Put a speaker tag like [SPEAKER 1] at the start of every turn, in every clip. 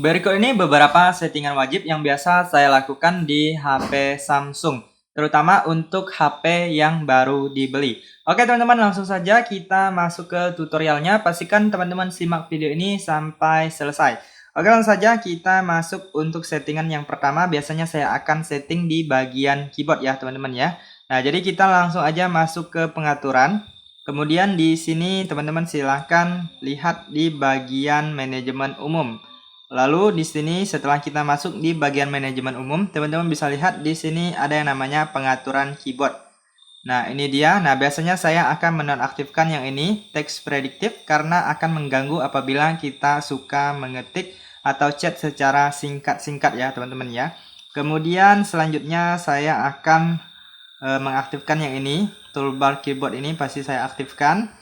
[SPEAKER 1] Berikut ini beberapa settingan wajib yang biasa saya lakukan di HP Samsung, terutama untuk HP yang baru dibeli. Oke teman-teman, langsung saja kita masuk ke tutorialnya. Pastikan teman-teman simak video ini sampai selesai. Oke, langsung saja kita masuk untuk settingan yang pertama. Biasanya saya akan setting di bagian keyboard ya teman-teman ya. Nah, jadi kita langsung aja masuk ke pengaturan. Kemudian di sini teman-teman silahkan lihat di bagian manajemen umum. Lalu di sini setelah kita masuk di bagian manajemen umum, teman-teman bisa lihat di sini ada yang namanya pengaturan keyboard. Nah, ini dia. Nah, biasanya saya akan menonaktifkan yang ini, text predictive, karena akan mengganggu apabila kita suka mengetik atau chat secara singkat-singkat ya, teman-teman ya. Kemudian selanjutnya saya akan mengaktifkan yang ini, toolbar keyboard ini pasti saya aktifkan.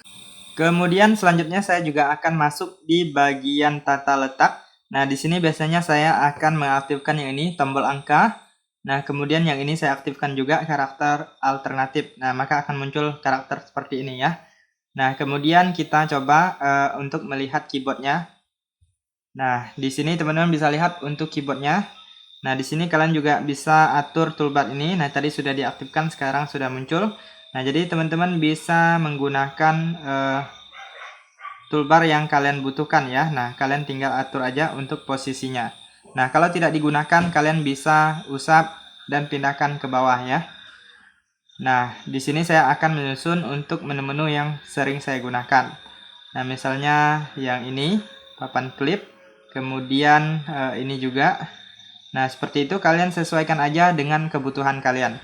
[SPEAKER 1] Kemudian selanjutnya saya juga akan masuk di bagian tata letak. Nah, di sini biasanya saya akan mengaktifkan yang ini, tombol angka. Nah, kemudian yang ini saya aktifkan juga karakter alternatif. Nah, maka akan muncul karakter seperti ini ya. Nah, kemudian kita coba untuk melihat keyboardnya. Nah, di sini teman-teman bisa lihat untuk keyboardnya. Nah, di sini kalian juga bisa atur toolbar ini. Nah, tadi sudah diaktifkan, sekarang sudah muncul. Nah, jadi teman-teman bisa menggunakan toolbar yang kalian butuhkan ya. Nah, kalian tinggal atur aja untuk posisinya. Nah, kalau tidak digunakan, kalian bisa usap dan pindahkan ke bawah ya. Nah, di sini saya akan menyusun untuk menu-menu yang sering saya gunakan. Nah, misalnya yang ini, papan klip, kemudian ini juga. Nah, seperti itu kalian sesuaikan aja dengan kebutuhan kalian.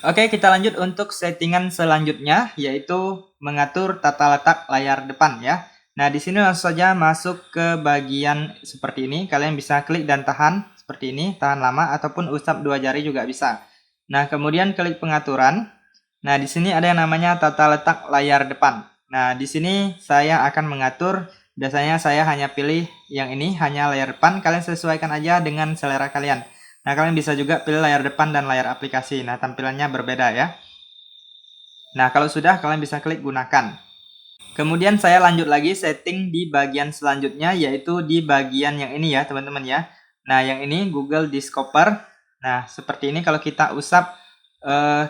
[SPEAKER 1] Oke, kita lanjut untuk settingan selanjutnya, yaitu mengatur tata letak layar depan ya. Nah, di sini langsung saja masuk ke bagian seperti ini. Kalian bisa klik dan tahan seperti ini, tahan lama, ataupun usap dua jari juga bisa. Nah, kemudian klik pengaturan. Nah, di sini ada yang namanya tata letak layar depan. Nah, di sini saya akan mengatur, biasanya saya hanya pilih yang ini, hanya layar depan. Kalian sesuaikan aja dengan selera kalian. Nah, kalian bisa juga pilih layar depan dan layar aplikasi. Nah, tampilannya berbeda ya. Nah, kalau sudah, kalian bisa klik gunakan. Kemudian saya lanjut lagi setting di bagian selanjutnya, yaitu di bagian yang ini ya, teman-teman ya. Nah, yang ini Google Discover. Nah, seperti ini kalau kita usap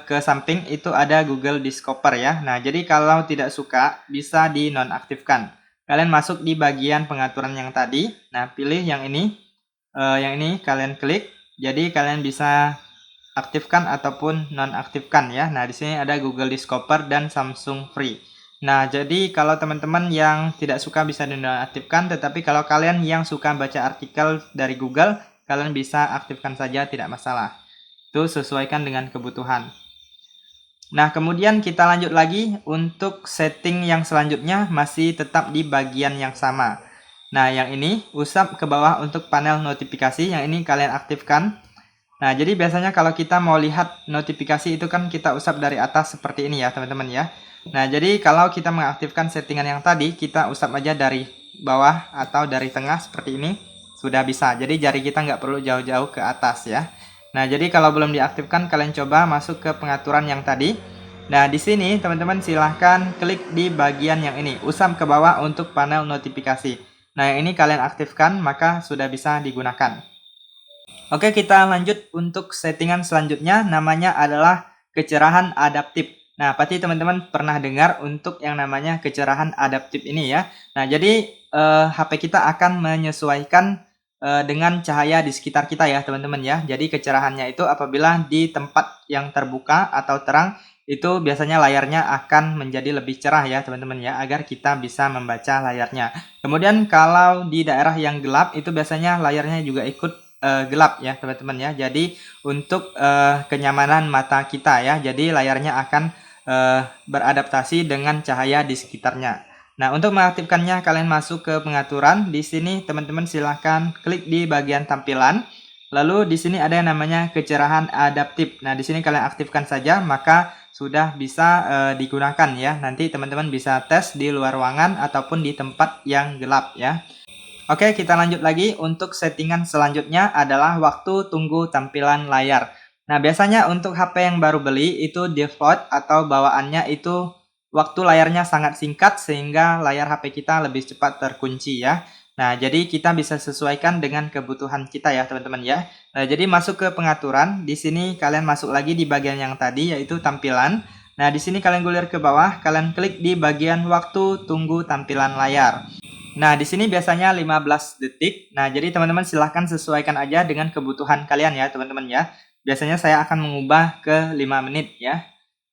[SPEAKER 1] ke samping, itu ada Google Discover ya. Nah, jadi kalau tidak suka, bisa dinonaktifkan. Kalian masuk di bagian pengaturan yang tadi. Nah, pilih yang ini. Yang ini kalian klik. Jadi kalian bisa aktifkan ataupun nonaktifkan ya. Nah, di sini ada Google Discover dan Samsung Free. Nah, jadi kalau teman-teman yang tidak suka bisa dinonaktifkan, tetapi kalau kalian yang suka baca artikel dari Google, kalian bisa aktifkan saja, tidak masalah. Itu sesuaikan dengan kebutuhan. Nah, kemudian kita lanjut lagi untuk setting yang selanjutnya masih tetap di bagian yang sama. Nah, yang ini usap ke bawah untuk panel notifikasi, yang ini kalian aktifkan. Nah, jadi biasanya kalau kita mau lihat notifikasi itu kan kita usap dari atas seperti ini ya, teman-teman ya. Nah, jadi kalau kita mengaktifkan settingan yang tadi, kita usap aja dari bawah atau dari tengah seperti ini, sudah bisa. Jadi jari kita nggak perlu jauh-jauh ke atas ya. Nah, jadi kalau belum diaktifkan, kalian coba masuk ke pengaturan yang tadi. Nah, di sini teman-teman silahkan klik di bagian yang ini, usap ke bawah untuk panel notifikasi. Nah, yang ini kalian aktifkan, maka sudah bisa digunakan. Oke, kita lanjut untuk settingan selanjutnya, namanya adalah kecerahan adaptif. Nah, pasti teman-teman pernah dengar untuk yang namanya kecerahan adaptif ini ya. Nah, jadi HP kita akan menyesuaikan dengan cahaya di sekitar kita ya, teman-teman ya. Jadi kecerahannya itu apabila di tempat yang terbuka atau terang, itu biasanya layarnya akan menjadi lebih cerah ya, teman-teman ya, agar kita bisa membaca layarnya. Kemudian kalau di daerah yang gelap, itu biasanya layarnya juga ikut gelap ya teman-teman ya. Jadi untuk kenyamanan mata kita ya, jadi layarnya akan beradaptasi dengan cahaya di sekitarnya. Nah, untuk mengaktifkannya kalian masuk ke pengaturan. Di sini teman-teman silahkan klik di bagian tampilan. Lalu di sini ada yang namanya kecerahan adaptif. Nah, di sini kalian aktifkan saja, maka sudah bisa digunakan ya. Nanti teman-teman bisa tes di luar ruangan ataupun di tempat yang gelap ya. Oke, kita lanjut lagi. Untuk settingan selanjutnya adalah waktu tunggu tampilan layar. Nah, biasanya untuk HP yang baru beli itu default atau bawaannya itu waktu layarnya sangat singkat sehingga layar HP kita lebih cepat terkunci ya. Nah, jadi kita bisa sesuaikan dengan kebutuhan kita ya, teman-teman ya. Nah, jadi masuk ke pengaturan. Di sini kalian masuk lagi di bagian yang tadi, yaitu tampilan. Nah, di sini kalian gulir ke bawah, kalian klik di bagian waktu tunggu tampilan layar. Nah, di sini biasanya 15 detik. Nah, jadi teman-teman silahkan sesuaikan aja dengan kebutuhan kalian ya, teman-teman ya. Biasanya saya akan mengubah ke 5 menit ya.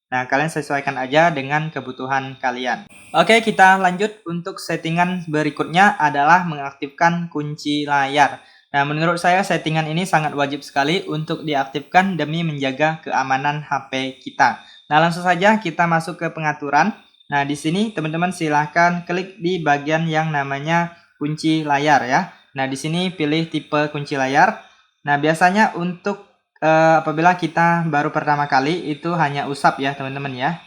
[SPEAKER 1] Nah, kalian sesuaikan aja dengan kebutuhan kalian. Oke, kita lanjut untuk settingan berikutnya adalah mengaktifkan kunci layar. Nah, menurut saya settingan ini sangat wajib sekali untuk diaktifkan demi menjaga keamanan HP kita. Nah, langsung saja kita masuk ke pengaturan. Nah, di sini teman-teman silahkan klik di bagian yang namanya kunci layar ya. Nah, di sini pilih tipe kunci layar. Nah, biasanya untuk apabila kita baru pertama kali itu hanya usap ya teman-teman ya.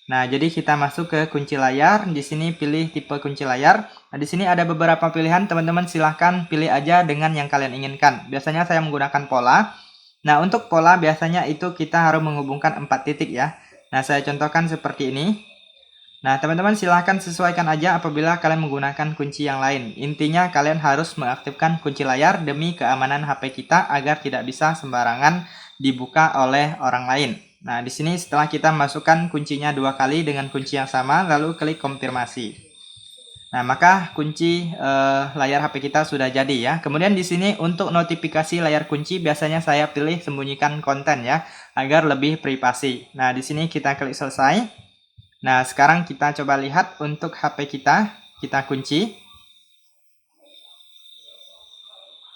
[SPEAKER 1] Nah, jadi kita masuk ke kunci layar. Di sini pilih tipe kunci layar. Nah, di sini ada beberapa pilihan, teman-teman silahkan pilih aja dengan yang kalian inginkan. Biasanya saya menggunakan pola. Nah, untuk pola biasanya itu kita harus menghubungkan 4 titik ya. Nah, saya contohkan seperti ini. Nah, teman-teman silahkan sesuaikan aja apabila kalian menggunakan kunci yang lain. Intinya kalian harus mengaktifkan kunci layar demi keamanan HP kita agar tidak bisa sembarangan dibuka oleh orang lain. Nah, di sini setelah kita masukkan kuncinya 2 kali dengan kunci yang sama, lalu klik konfirmasi. Nah, maka kunci layar HP kita sudah jadi ya. Kemudian di sini untuk notifikasi layar kunci biasanya saya pilih sembunyikan konten ya, agar lebih privasi. Nah, di sini kita klik selesai. Nah, sekarang kita coba lihat untuk HP kita kunci.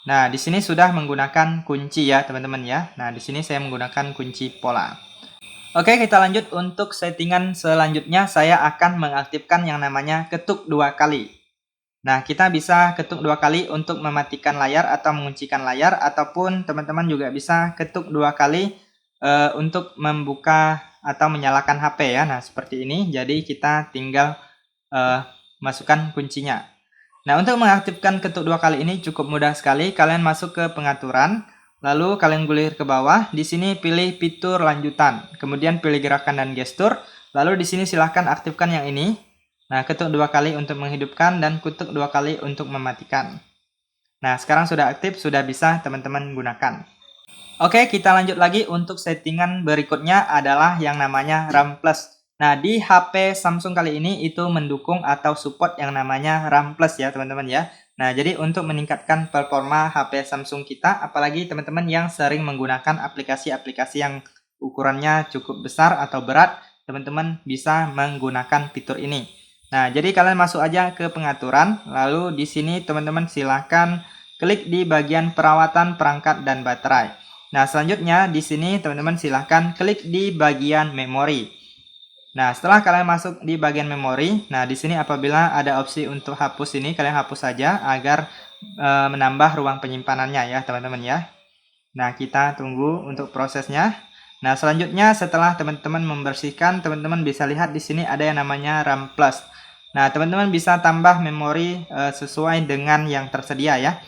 [SPEAKER 1] Nah, di sini sudah menggunakan kunci ya, teman-teman ya. Nah, di sini saya menggunakan kunci pola. Oke, kita lanjut untuk settingan selanjutnya. Saya akan mengaktifkan yang namanya ketuk 2 kali. Nah, kita bisa ketuk 2 kali untuk mematikan layar atau menguncikan layar, ataupun teman-teman juga bisa ketuk 2 kali untuk membuka atau menyalakan HP ya. Nah, seperti ini. Jadi kita tinggal masukkan kuncinya. Nah, untuk mengaktifkan ketuk 2 kali ini cukup mudah sekali. Kalian masuk ke pengaturan, lalu kalian gulir ke bawah. Di sini pilih fitur lanjutan, kemudian pilih gerakan dan gestur. Lalu di sini silahkan aktifkan yang ini. Nah, ketuk 2 kali untuk menghidupkan dan ketuk 2 kali untuk mematikan. Nah, sekarang sudah aktif, sudah bisa teman-teman gunakan. Oke, kita lanjut lagi untuk settingan berikutnya adalah yang namanya RAM Plus. Nah, di HP Samsung kali ini itu mendukung atau support yang namanya RAM Plus ya, teman-teman ya. Nah, jadi untuk meningkatkan performa HP Samsung kita, apalagi teman-teman yang sering menggunakan aplikasi-aplikasi yang ukurannya cukup besar atau berat, teman-teman bisa menggunakan fitur ini. Nah, jadi kalian masuk aja ke pengaturan, lalu di sini teman-teman silahkan klik di bagian perawatan perangkat dan baterai. Nah, selanjutnya di sini teman-teman silahkan klik di bagian memori. Nah, setelah kalian masuk di bagian memori, nah di sini apabila ada opsi untuk hapus ini, kalian hapus saja agar menambah ruang penyimpanannya ya, teman-teman ya. Nah, kita tunggu untuk prosesnya. Nah, selanjutnya setelah teman-teman membersihkan, teman-teman bisa lihat di sini ada yang namanya RAM Plus. Nah, teman-teman bisa tambah memori sesuai dengan yang tersedia ya.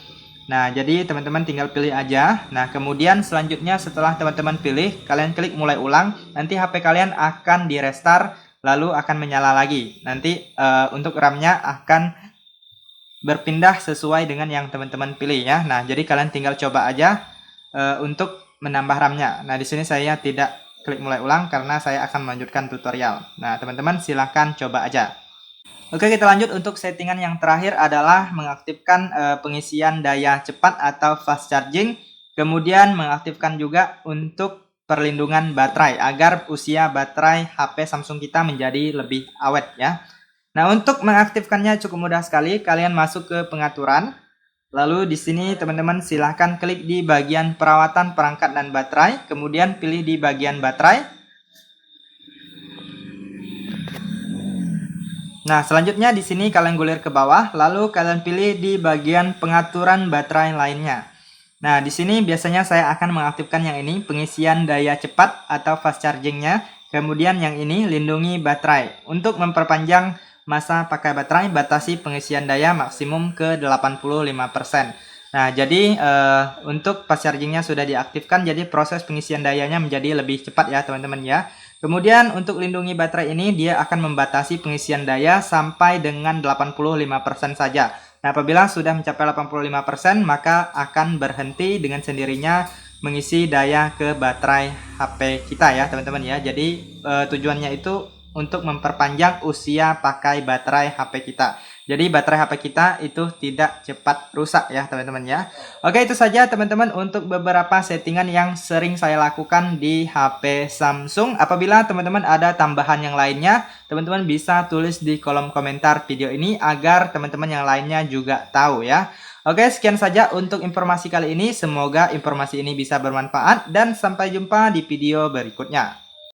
[SPEAKER 1] Nah, jadi teman-teman tinggal pilih aja. Nah, kemudian selanjutnya setelah teman-teman pilih, kalian klik mulai ulang. Nanti HP kalian akan di restart, lalu akan menyala lagi. Nanti untuk RAM-nya akan berpindah sesuai dengan yang teman-teman pilih ya. Nah, jadi kalian tinggal coba aja untuk menambah RAM-nya. Nah, di sini saya tidak klik mulai ulang karena saya akan melanjutkan tutorial. Nah, teman-teman silahkan coba aja. Oke, kita lanjut untuk settingan yang terakhir adalah mengaktifkan pengisian daya cepat atau fast charging. Kemudian mengaktifkan juga untuk perlindungan baterai agar usia baterai HP Samsung kita menjadi lebih awet ya. Nah, untuk mengaktifkannya cukup mudah sekali. Kalian masuk ke pengaturan. Lalu di sini teman-teman silahkan klik di bagian perawatan perangkat dan baterai. Kemudian pilih di bagian baterai. Nah, selanjutnya di sini kalian gulir ke bawah, lalu kalian pilih di bagian pengaturan baterai lainnya. Nah, di sini biasanya saya akan mengaktifkan yang ini, pengisian daya cepat atau fast chargingnya. Kemudian yang ini, lindungi baterai. Untuk memperpanjang masa pakai baterai, batasi pengisian daya maksimum ke 85%. Nah, jadi untuk fast chargingnya sudah diaktifkan, jadi proses pengisian dayanya menjadi lebih cepat ya teman-teman ya. Kemudian untuk lindungi baterai ini dia akan membatasi pengisian daya sampai dengan 85% saja. Nah, apabila sudah mencapai 85%, maka akan berhenti dengan sendirinya mengisi daya ke baterai HP kita ya, teman-teman ya. Jadi tujuannya itu untuk memperpanjang usia pakai baterai HP kita. Jadi baterai HP kita itu tidak cepat rusak ya, teman-teman ya. Oke, itu saja teman-teman untuk beberapa settingan yang sering saya lakukan di HP Samsung. Apabila teman-teman ada tambahan yang lainnya, teman-teman bisa tulis di kolom komentar video ini agar teman-teman yang lainnya juga tahu ya. Oke, sekian saja untuk informasi kali ini. Semoga informasi ini bisa bermanfaat dan sampai jumpa di video berikutnya.